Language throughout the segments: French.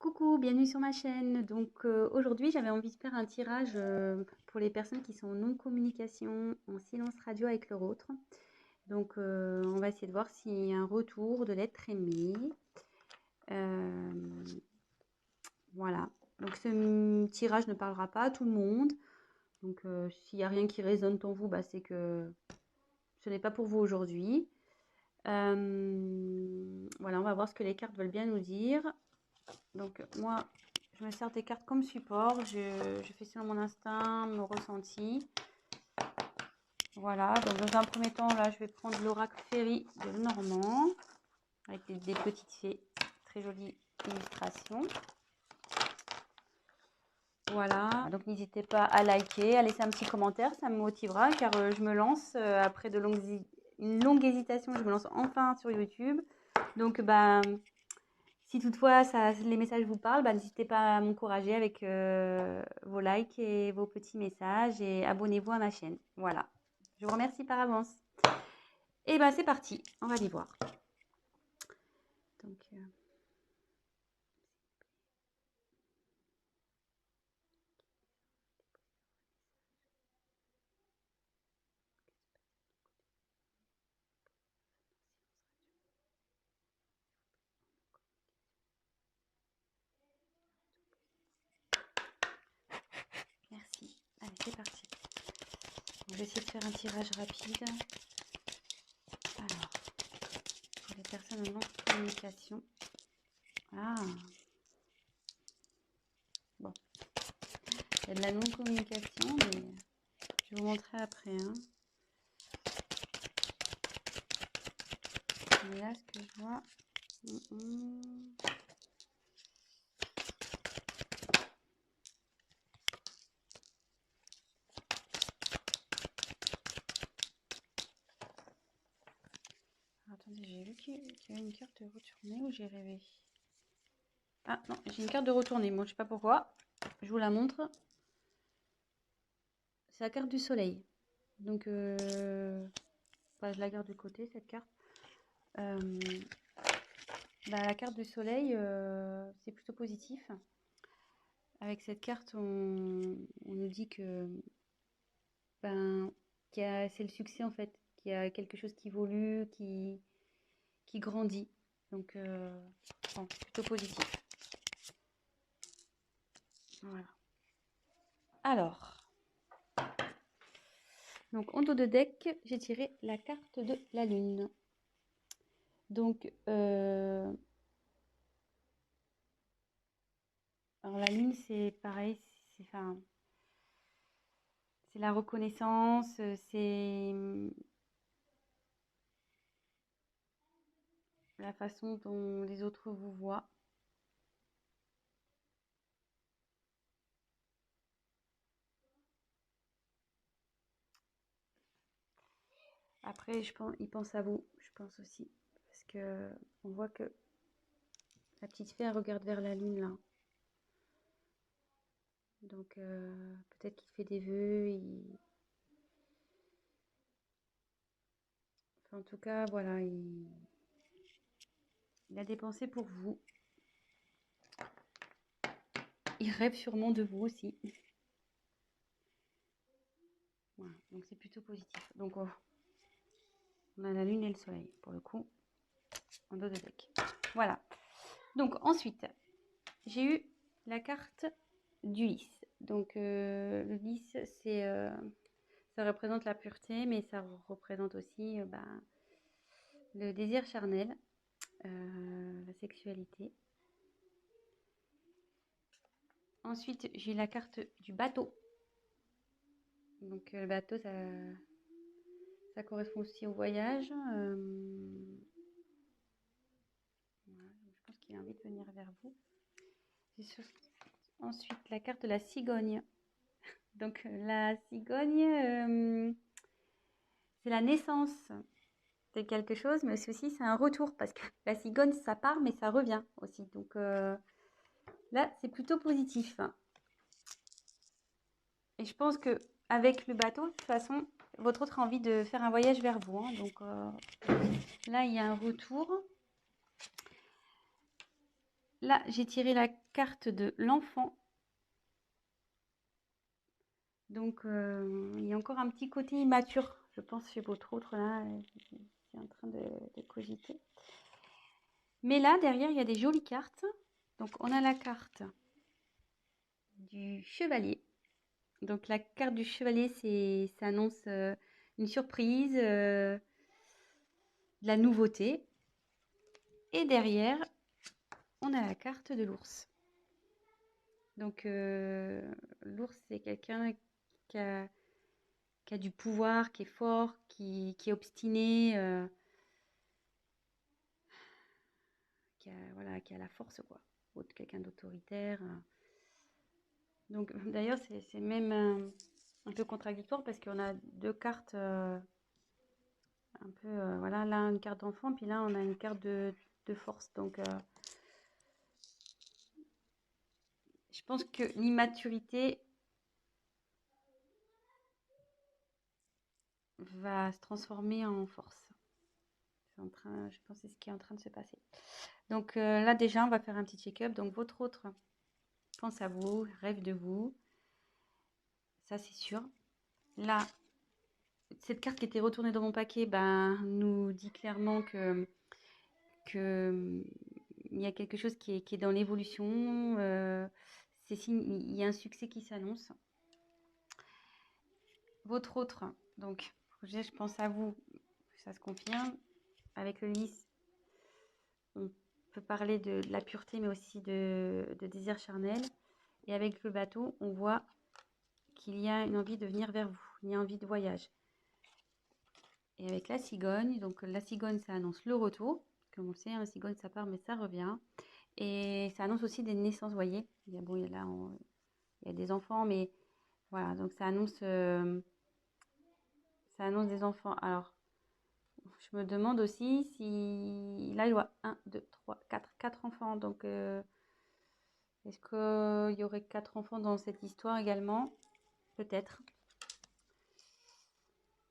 Coucou, bienvenue sur ma chaîne. Aujourd'hui, j'avais envie de faire un tirage pour les personnes qui sont en non-communication, en silence radio avec leur autre. On va essayer de voir s'il y a un retour de l'être aimé. Euh, voilà. Donc, ce tirage ne parlera pas à tout le monde. S'il n'y a rien qui résonne en vous, bah, c'est que ce n'est pas pour vous aujourd'hui. Voilà, on va voir ce que les cartes veulent bien nous dire. Donc, moi, je me sers des cartes comme support. Je fais selon mon instinct, mon ressenti. Voilà. Donc, dans un premier temps, là, je vais prendre l'oracle Féerie de Normand avec des petites fées. Très jolies illustrations. Voilà. Donc, n'hésitez pas à liker, à laisser un petit commentaire. Ça me motivera car je me lance après une longue hésitation. Je me lance enfin sur YouTube. Donc, bah. Si toutefois les messages vous parlent, bah, n'hésitez pas à m'encourager avec vos likes et vos petits messages et abonnez-vous à ma chaîne. Voilà. Je vous remercie par avance. Et bah c'est parti, on va les voir. Donc, merci. Allez, c'est parti. On va essayer de faire un tirage rapide. Alors, pour les personnes en non-communication. Ah, bon. Il y a de la non-communication, mais je vais vous montrer après. Hein. Mais là, ce que je vois... Attendez, j'ai vu qu'il y avait une carte de retournée ou j'ai rêvé? Ah non, j'ai une carte de retournée. Moi, je sais pas pourquoi. Je vous la montre. C'est la carte du soleil. Je la garde de côté, cette carte. La carte du soleil, c'est plutôt positif. Avec cette carte, on nous dit que ben, c'est le succès en fait, qu'il y a quelque chose qui évolue, qui grandit. Bon, c'est plutôt positif. Voilà. Alors, en dos de deck, j'ai tiré la carte de la lune. Alors la lune, c'est pareil, c'est la reconnaissance, c'est la façon dont les autres vous voient. Après, ils pensent à vous, je pense aussi. Parce que on voit que la petite fée, elle regarde vers la lune, là. Peut-être qu'il fait des vœux. Enfin, en tout cas, voilà, il a des pensées pour vous. Il rêve sûrement de vous aussi. Voilà, donc c'est plutôt positif. On a la lune et le soleil, pour le coup, en dos de deck. Voilà. Donc, ensuite, j'ai eu la carte du lys. Le lys, ça représente la pureté, mais ça représente aussi le désir charnel, la sexualité. Ensuite, j'ai la carte du bateau. Le bateau, ça correspond aussi au voyage. Voilà, je pense qu'il a envie de venir vers vous. Ensuite, la carte de la cigogne. La cigogne, c'est la naissance de quelque chose, mais aussi c'est un retour parce que la cigogne, ça part, mais ça revient aussi. Là, c'est plutôt positif. Et je pense que avec le bateau, de toute façon, votre autre a envie de faire un voyage vers vous. Hein. Là, il y a un retour. Là, j'ai tiré la carte de l'enfant. Donc, il y a encore un petit côté immature, je pense, chez votre autre, là, c'est en train de cogiter. Mais là, derrière, il y a des jolies cartes. Donc, on a la carte du chevalier. Donc, la carte du chevalier, ça annonce une surprise, de la nouveauté. Et derrière, on a la carte de l'ours. Donc, l'ours, c'est quelqu'un qui a du pouvoir, qui est fort, qui est obstiné, voilà, qui a la force, quoi. Quelqu'un d'autoritaire. Donc, d'ailleurs, c'est même un peu contradictoire parce qu'on a deux cartes un peu, voilà, là, une carte d'enfant, puis là, on a une carte de force. Donc, je pense que l'immaturité va se transformer en force. Je pense que c'est ce qui est en train de se passer. Donc là, déjà, on va faire un petit check-up. Donc, votre autre pense à vous, rêve de vous. Ça, c'est sûr. Là, cette carte qui était retournée dans mon paquet nous dit clairement que il y a quelque chose qui est dans l'évolution. Il y a un succès qui s'annonce. Votre autre, donc, je pense à vous, ça se confirme. Avec le lys, on peut parler de la pureté, mais aussi de désir charnel. Et avec le bateau, on voit qu'il y a une envie de venir vers vous, il y a envie de voyage. Et avec la cigogne, donc la cigogne, ça annonce le retour. Comme on le sait, la cigogne, ça part, mais ça revient. Et ça annonce aussi des naissances, vous voyez. Il y a, bon, il y a des enfants, mais voilà, donc ça annonce des enfants. Alors, je me demande aussi si... Là, il y a 1, 2, 3, 4 enfants. Donc, est-ce qu'il y aurait 4 enfants dans cette histoire également? Peut-être.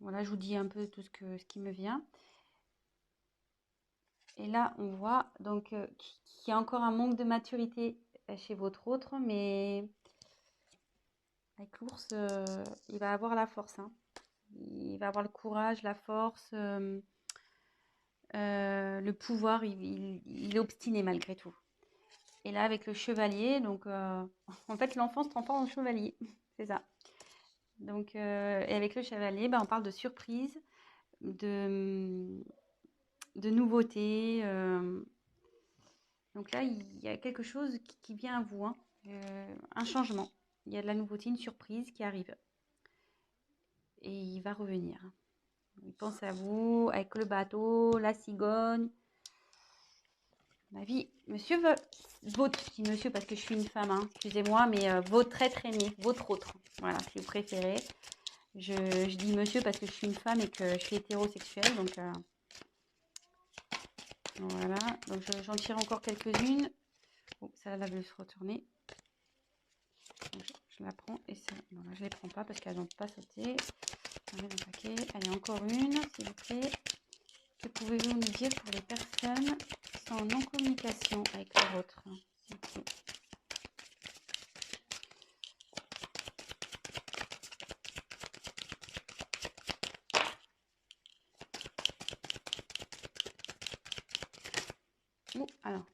Voilà, je vous dis un peu tout ce qui me vient. Et là, on voit donc qu'il y a encore un manque de maturité chez votre autre, mais avec l'ours, il va avoir la force, hein. Il va avoir le courage, la force, le pouvoir. Il est obstiné malgré tout. Et là, avec le chevalier, donc en fait, l'enfant se transforme en chevalier. C'est ça. Donc, et avec le chevalier, on parle de surprise, de nouveauté. Donc là, il y a quelque chose qui vient à vous, hein, un changement. Il y a de la nouveauté, une surprise qui arrive. Et il va revenir. Il pense à vous, avec le bateau, la cigogne. Ma vie, monsieur votre, je dis monsieur parce que je suis une femme, hein, excusez-moi, mais votre être aimé, votre autre. Voilà, si vous préférez. Je dis monsieur parce que je suis une femme et que je suis hétérosexuelle, donc voilà. Donc j'en tire encore quelques-unes. Bon, celle-là veut se retourner. Donc, je la prends et ça. Non, là, je ne les prends pas parce qu'elles n'ont pas sauté. On met dans le paquet. Allez, encore une, s'il vous plaît. Que pouvez-vous nous dire pour les personnes qui sont en non-communication avec leur autre, s'il vous plaît? Alors,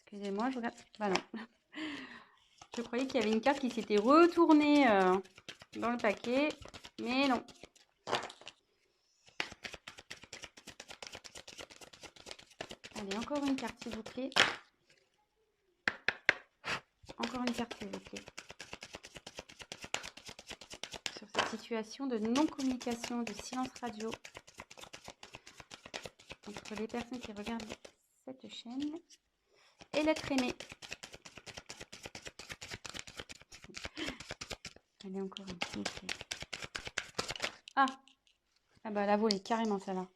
excusez-moi, je regarde. Bah non. Je croyais qu'il y avait une carte qui s'était retournée dans le paquet, mais non. Allez, encore une carte, s'il vous plaît. Encore une carte, s'il vous plaît. Sur cette situation de non-communication, de silence radio entre les personnes qui regardent cette chaîne et l'être aimé. Allez, encore une, s'il vous plaît. Ah bah la volée, carrément celle-là.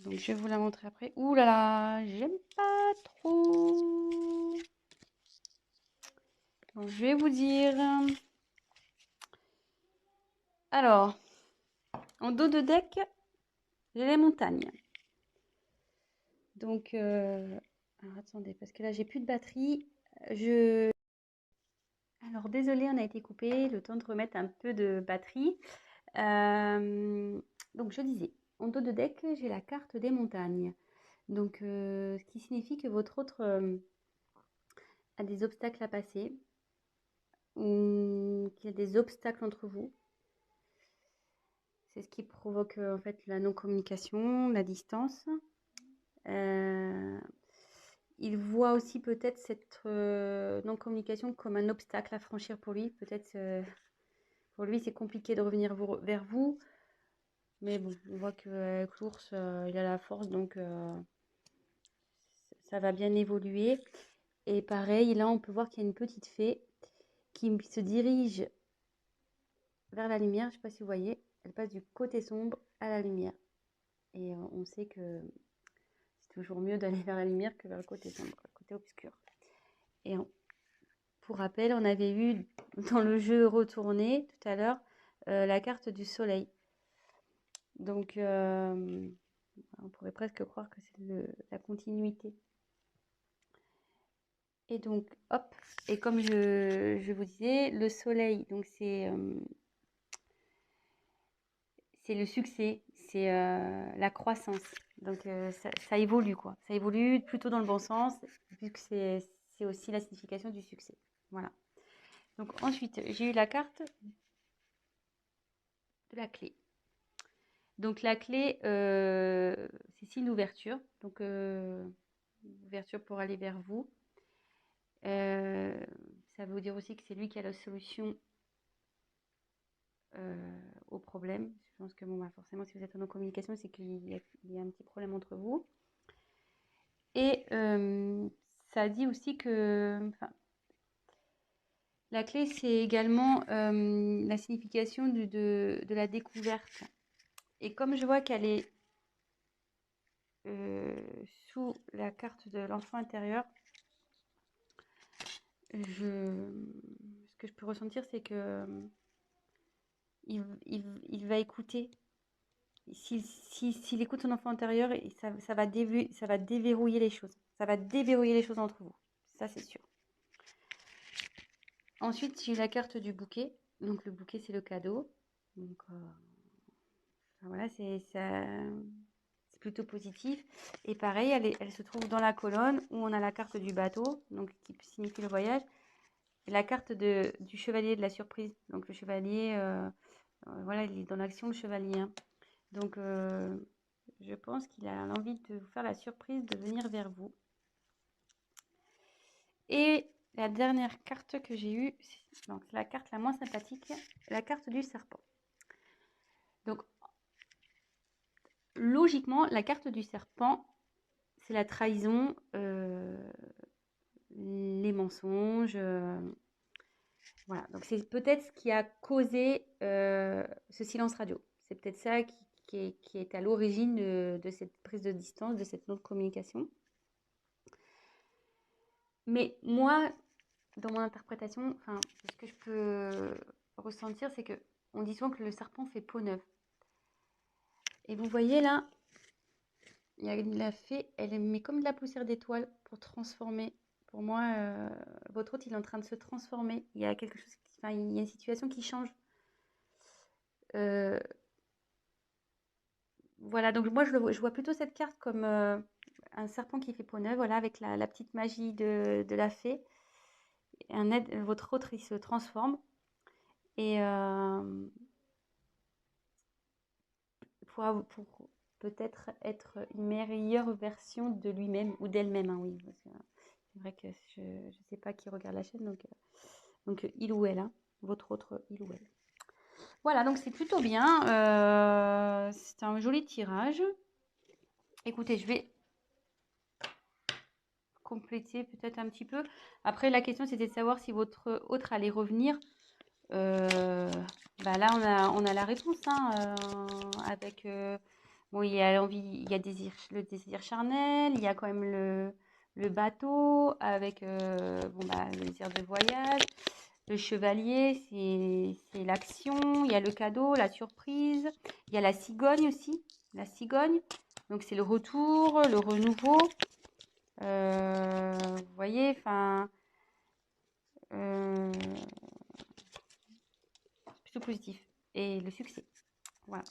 Donc je vais vous la montrer après. Ouh là là, j'aime pas trop. Donc je vais vous dire. Alors, en dos de deck, j'ai les montagnes. Donc Alors, attendez, parce que là, j'ai plus de batterie. Alors, désolé, on a été coupé. Le temps de remettre un peu de batterie. Donc, je disais, en dos de deck, j'ai la carte des montagnes. Donc, ce qui signifie que votre autre a des obstacles à passer ou qu'il y a des obstacles entre vous. C'est ce qui provoque en fait la non-communication, la distance. Il voit aussi peut-être cette non-communication comme un obstacle à franchir pour lui. Peut-être pour lui, c'est compliqué de revenir vers vous. Mais bon, on voit qu'avec l'ours, il a la force, donc ça va bien évoluer. Et pareil, là, on peut voir qu'il y a une petite fée qui se dirige vers la lumière. Je ne sais pas si vous voyez, elle passe du côté sombre à la lumière. Et on sait que c'est toujours mieux d'aller vers la lumière que vers le côté sombre, le côté obscur. Et pour rappel, on avait eu dans le jeu retourné tout à l'heure la carte du soleil. Donc, on pourrait presque croire que c'est la continuité. Et donc, hop, et comme je vous disais, le soleil, donc c'est le succès, c'est la croissance. Donc, ça évolue, quoi. Ça évolue plutôt dans le bon sens, puisque c'est aussi la signification du succès. Voilà. Donc, ensuite, j'ai eu la carte de la clé. Donc, la clé, c'est signe d'ouverture. Donc, ouverture pour aller vers vous. Ça veut dire aussi que c'est lui qui a la solution au problème. Je pense que bon, bah, forcément, si vous êtes en communication, c'est qu'il y a un petit problème entre vous. Et ça dit aussi que la clé, c'est également la signification de la découverte. Et comme je vois qu'elle est sous la carte de l'enfant intérieur, ce que je peux ressentir, c'est que il va écouter. S'il écoute son enfant intérieur, ça va déverrouiller les choses. Ça va déverrouiller les choses entre vous. Ça, c'est sûr. Ensuite, j'ai la carte du bouquet. Donc, le bouquet, c'est le cadeau. Donc, voilà, c'est plutôt positif. Et pareil, elle se trouve dans la colonne où on a la carte du bateau, donc qui signifie le voyage. Et la carte du chevalier de la surprise. Donc, le chevalier, voilà, il est dans l'action, le chevalier. Hein. Donc, je pense qu'il a l'envie de vous faire la surprise de venir vers vous. Et la dernière carte que j'ai eue, c'est la carte la moins sympathique, la carte du serpent. Donc, logiquement, la carte du serpent, c'est la trahison, les mensonges. Voilà, donc c'est peut-être ce qui a causé ce silence radio. C'est peut-être ça qui est à l'origine de cette prise de distance, de cette non-communication. Mais moi, dans mon interprétation, ce que je peux ressentir, c'est que on dit souvent que le serpent fait peau neuve. Et vous voyez là, il y a la fée, elle met comme de la poussière d'étoile pour transformer. Pour moi, votre hôte, il est en train de se transformer. Il y a quelque chose, il y a une situation qui change. Voilà, donc moi, je vois plutôt cette carte comme un serpent qui fait peau neuve, voilà, avec la petite magie de la fée. Votre autre, il se transforme. Et pour peut-être être une meilleure version de lui-même ou d'elle-même, hein, oui. Parce que c'est vrai que je ne sais pas qui regarde la chaîne, donc il ou elle, hein, votre autre il ou elle. Voilà, donc c'est plutôt bien. C'est un joli tirage. Écoutez, je vais compléter peut-être un petit peu. Après, la question, c'était de savoir si votre autre allait revenir. Là, on a la réponse, hein, avec... bon, il y a l'envie, il y a le désir charnel, il y a quand même le bateau avec le désir de voyage. Le chevalier, c'est l'action. Il y a le cadeau, la surprise. Il y a la cigogne aussi. La cigogne. Donc, c'est le retour, le renouveau. Vous voyez, enfin, euh, plutôt positif. Et le succès. Voilà.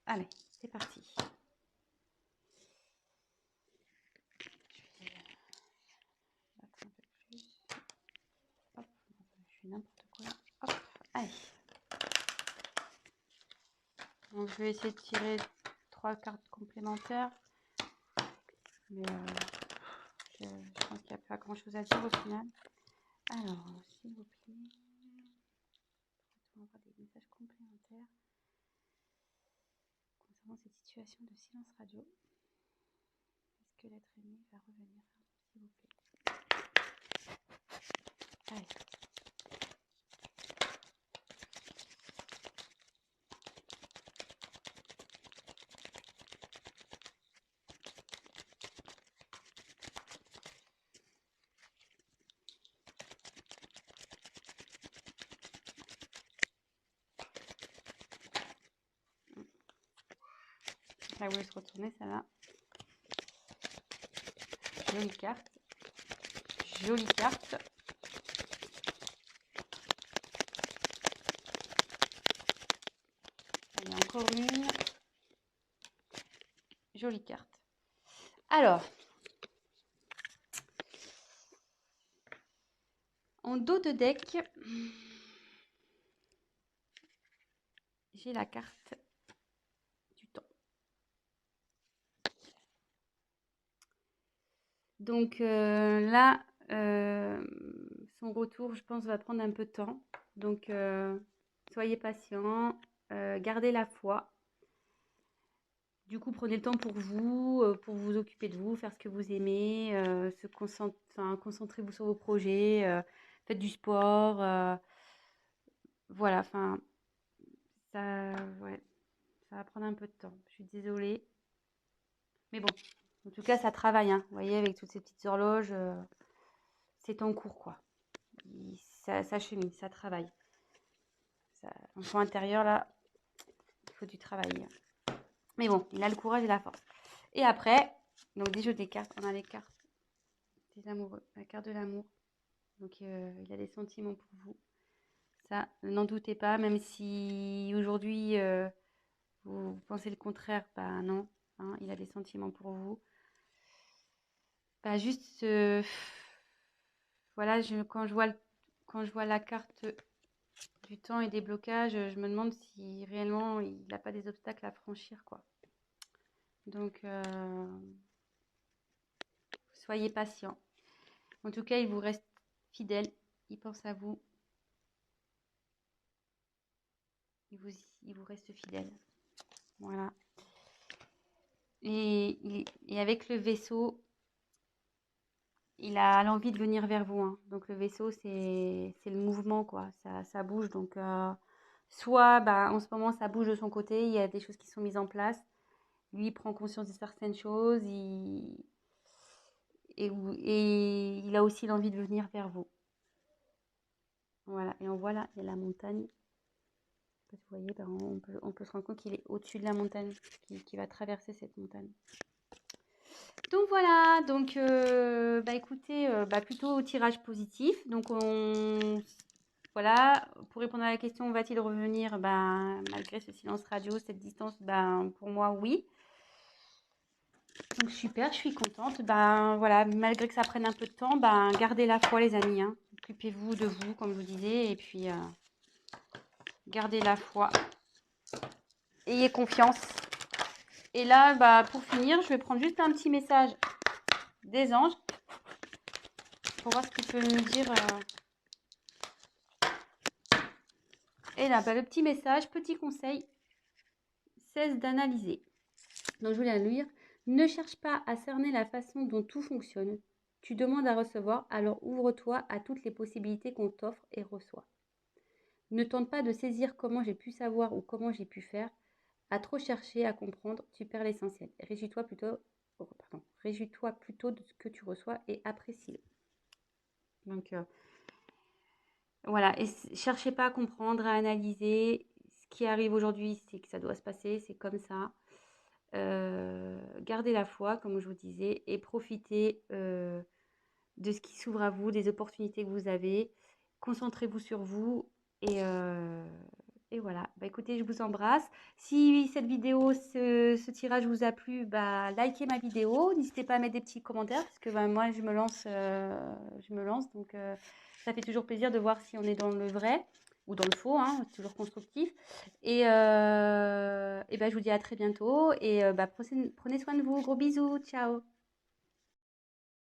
Allez, c'est parti. Je vais battre un peu plus. Hop, je fais n'importe quoi. Hop, allez. Donc, je vais essayer de tirer 3 cartes complémentaires. Mais je pense qu'il n'y a pas grand chose à dire au final. Alors, s'il vous plaît, on va avoir des messages complémentaires concernant cette situation de silence radio. Est-ce que l'être aimé va revenir, s'il vous plaît? Allez. Ça voulait se retourner, ça va. Jolie carte. Jolie carte. Allez, encore une. Jolie carte. Alors, en dos de deck, j'ai la carte du temps. Donc là, son retour, je pense, va prendre un peu de temps. Donc, soyez patient, gardez la foi. Du coup, prenez le temps pour vous occuper de vous, faire ce que vous aimez, concentrez-vous sur vos projets, faites du sport. Voilà, enfin, ouais, ça va prendre un peu de temps. Je suis désolée. Mais bon, en tout cas, ça travaille, hein. Vous voyez, avec toutes ces petites horloges, c'est en cours, quoi. Ça chemine, ça travaille. L'enfant intérieur, là, il faut du travail. Mais bon, il a le courage et la force. Et après, donc des jeux des cartes, on a les cartes des amoureux, la carte de l'amour. Donc il a des sentiments pour vous. Ça, n'en doutez pas, même si aujourd'hui vous pensez le contraire, bah non, hein, il a des sentiments pour vous. Bah juste, voilà, quand je vois la carte du temps et des blocages, je me demande si réellement il n'a pas des obstacles à franchir, quoi. Donc, soyez patient. En tout cas, il vous reste fidèle, il pense à vous, il vous reste fidèle. Voilà. Et avec le vaisseau, il a l'envie de venir vers vous, hein. Donc le vaisseau, c'est le mouvement, quoi. Ça bouge. Donc soit en ce moment, ça bouge de son côté, il y a des choses qui sont mises en place. Lui, il prend conscience de certaines choses. Et il a aussi l'envie de venir vers vous. Voilà. Et on voit là, il y a la montagne. Vous voyez, on peut se rendre compte qu'il est au-dessus de la montagne, qui va traverser cette montagne. Donc voilà, donc écoutez, plutôt tirage positif. Donc voilà, pour répondre à la question, va-t-il revenir? Malgré ce silence radio, cette distance, pour moi, oui. Donc super, je suis contente. Voilà, malgré que ça prenne un peu de temps, gardez la foi les amis, hein. Occupez-vous de vous, comme je vous disais, et puis gardez la foi. Ayez confiance. Et là, pour finir, je vais prendre juste un petit message des anges pour voir ce qu'ils peuvent me dire. Et là, le petit message, petit conseil, cesse d'analyser. Donc, je voulais lire. Ne cherche pas à cerner la façon dont tout fonctionne. Tu demandes à recevoir, alors ouvre-toi à toutes les possibilités qu'on t'offre et reçois. Ne tente pas de saisir comment j'ai pu savoir ou comment j'ai pu faire. À trop chercher à comprendre, tu perds l'essentiel. Réjouis-toi plutôt de ce que tu reçois et apprécie-le. Donc, voilà, et cherchez pas à comprendre, à analyser. Ce qui arrive aujourd'hui, c'est que ça doit se passer, c'est comme ça. Gardez la foi, comme je vous disais, et profitez de ce qui s'ouvre à vous, des opportunités que vous avez. Concentrez-vous sur vous et voilà. Bah, écoutez, je vous embrasse. Si cette vidéo, ce tirage vous a plu, bah, likez ma vidéo. N'hésitez pas à mettre des petits commentaires parce que bah, moi, je me lance. Donc, ça fait toujours plaisir de voir si on est dans le vrai ou dans le faux, hein, toujours constructif. Et bah, je vous dis à très bientôt et bah, prenez soin de vous. Gros bisous. Ciao.